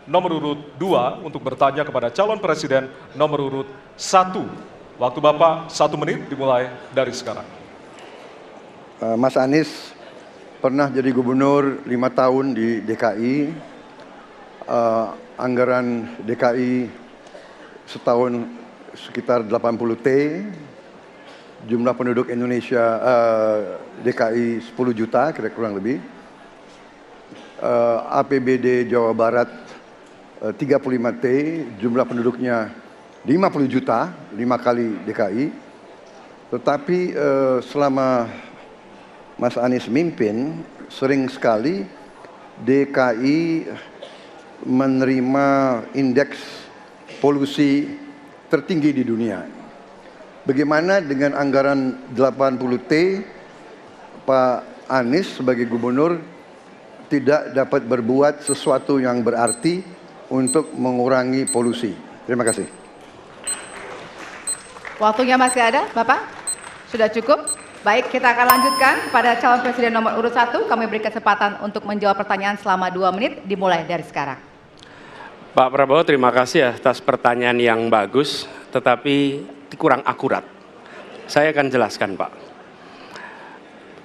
nomor urut 2 untuk bertanya kepada calon presiden nomor urut 1. Waktu Bapak 1 menit dimulai dari sekarang. Mas Anies pernah jadi gubernur 5 tahun di DKI. Anggaran DKI setahun sekitar 80 T. Jumlah penduduk Indonesia DKI 10 juta kira kurang lebih. APBD Jawa Barat 35 T, jumlah penduduknya 50 juta, 5 kali DKI. Tetapi selama Mas Anies mimpin, sering sekali DKI menerima indeks polusi tertinggi di dunia. Bagaimana dengan anggaran 80 T, Pak Anies sebagai gubernur tidak dapat berbuat sesuatu yang berarti untuk mengurangi polusi? Terima kasih. Waktunya masih ada, Bapak? Sudah cukup? Baik, kita akan lanjutkan kepada calon presiden nomor urut 1. Kami beri kesempatan untuk menjawab pertanyaan selama 2 menit, dimulai dari sekarang. Pak Prabowo, terima kasih atas pertanyaan yang bagus, tetapi kurang akurat. Saya akan jelaskan, Pak.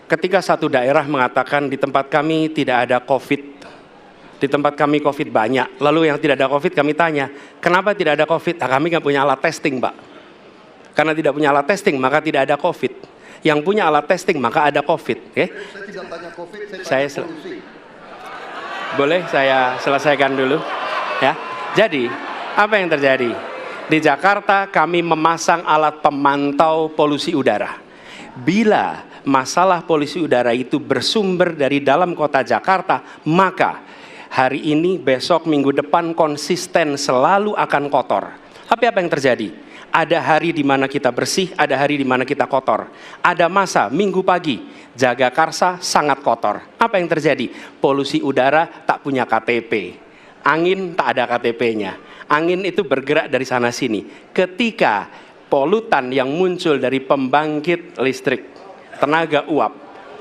Ketika satu daerah mengatakan di tempat kami tidak ada COVID, di tempat kami COVID banyak, lalu yang tidak ada COVID kami tanya, kenapa tidak ada COVID? Nah, kami nggak punya alat testing, Pak. Karena tidak punya alat testing, maka tidak ada COVID. Yang punya alat testing, maka ada COVID. Okay? Saya tidak tanya COVID, saya tanya polusi. Boleh saya selesaikan dulu? Ya. Jadi, apa yang terjadi? Di Jakarta kami memasang alat pemantau polusi udara. Bila masalah polusi udara itu bersumber dari dalam kota Jakarta, maka hari ini, besok, minggu depan konsisten selalu akan kotor. Tapi apa yang terjadi? Ada hari di mana kita bersih, ada hari di mana kita kotor. Ada masa minggu pagi, Jagakarsa sangat kotor. Apa yang terjadi? Polusi udara tak punya KTP. Angin tak ada KTP-nya. Angin itu bergerak dari sana sini. Ketika polutan yang muncul dari pembangkit listrik, tenaga uap,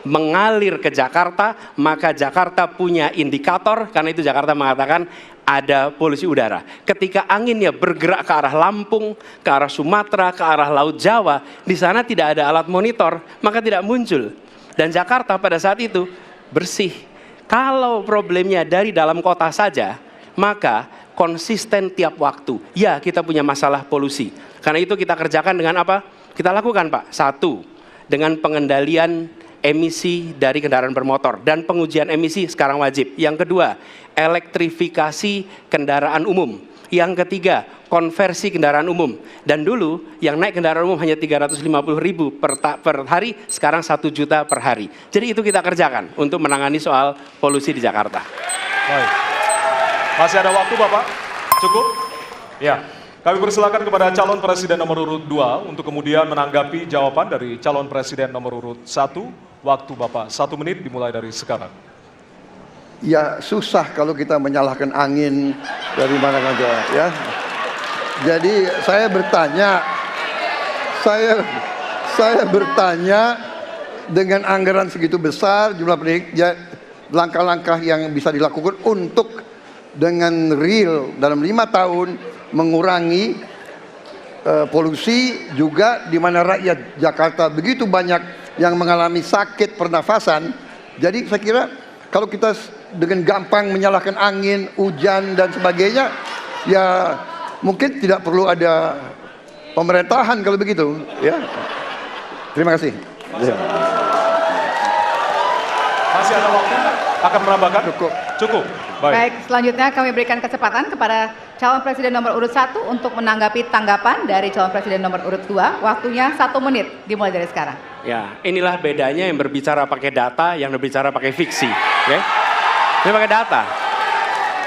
mengalir ke Jakarta, maka Jakarta punya indikator, karena itu Jakarta mengatakan ada polusi udara. Ketika anginnya bergerak ke arah Lampung, ke arah Sumatera, ke arah Laut Jawa, di sana tidak ada alat monitor, maka tidak muncul. Dan Jakarta pada saat itu bersih. Kalau problemnya dari dalam kota saja, maka konsisten tiap waktu. Ya, kita punya masalah polusi. Karena itu kita kerjakan dengan apa? Kita lakukan, Pak. 1, dengan pengendalian emisi dari kendaraan bermotor dan pengujian emisi sekarang wajib. Yang kedua, elektrifikasi kendaraan umum. Yang ketiga, konversi kendaraan umum. Dan dulu yang naik kendaraan umum hanya 350.000 per hari, sekarang 1 juta per hari. Jadi itu kita kerjakan untuk menangani soal polusi di Jakarta. Baik. Masih ada waktu, Bapak? Cukup? Ya. Kami persilakan kepada calon presiden nomor urut 2 untuk kemudian menanggapi jawaban dari calon presiden nomor urut 1. Waktu Bapak 1 menit dimulai dari sekarang. Ya susah kalau kita menyalahkan angin dari mana saja ya. Jadi saya bertanya dengan anggaran segitu besar, jumlah pendidik, langkah-langkah yang bisa dilakukan untuk dengan real dalam 5 tahun mengurangi polusi, juga di mana rakyat Jakarta begitu banyak yang mengalami sakit pernafasan. Jadi saya kira kalau kita dengan gampang menyalahkan angin, hujan dan sebagainya, ya mungkin tidak perlu ada pemerintahan kalau begitu ya. Terima kasih. Masih ada waktu? Akan menambahkan? Cukup. Baik, selanjutnya kami berikan kesempatan kepada calon presiden nomor urut 1 untuk menanggapi tanggapan dari calon presiden nomor urut 2. Waktunya 1 menit dimulai dari sekarang. Ya, inilah bedanya yang berbicara pakai data, yang berbicara pakai fiksi. Okay? Ini pakai data.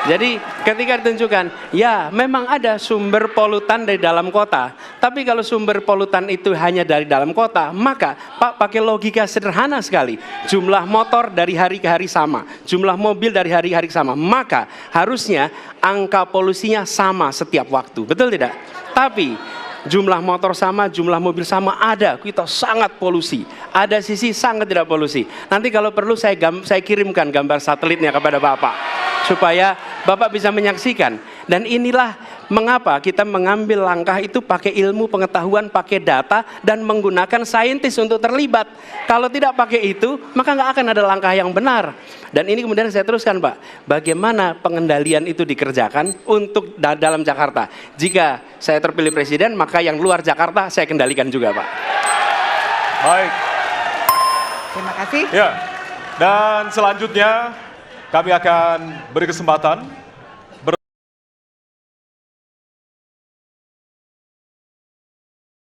Jadi ketika ditunjukkan, ya memang ada sumber polutan dari dalam kota. Tapi kalau sumber polutan itu hanya dari dalam kota, maka Pak pakai logika sederhana sekali. Jumlah motor dari hari ke hari sama, jumlah mobil dari hari ke hari sama. Maka harusnya angka polusinya sama setiap waktu. Betul tidak? Tapi jumlah motor sama, jumlah mobil sama, ada kita sangat polusi. Ada sisi sangat tidak polusi. Nanti kalau perlu saya kirimkan gambar satelitnya kepada Bapak. supaya Bapak bisa menyaksikan. Dan inilah mengapa kita mengambil langkah itu pakai ilmu pengetahuan, pakai data, dan menggunakan saintis untuk terlibat. Kalau tidak pakai itu, maka nggak akan ada langkah yang benar. Dan ini kemudian saya teruskan, Pak, bagaimana pengendalian itu dikerjakan untuk dalam Jakarta. Jika saya terpilih presiden, maka yang luar Jakarta saya kendalikan juga, Pak. Baik. Terima kasih. Ya. Dan selanjutnya kami akan beri kesempatan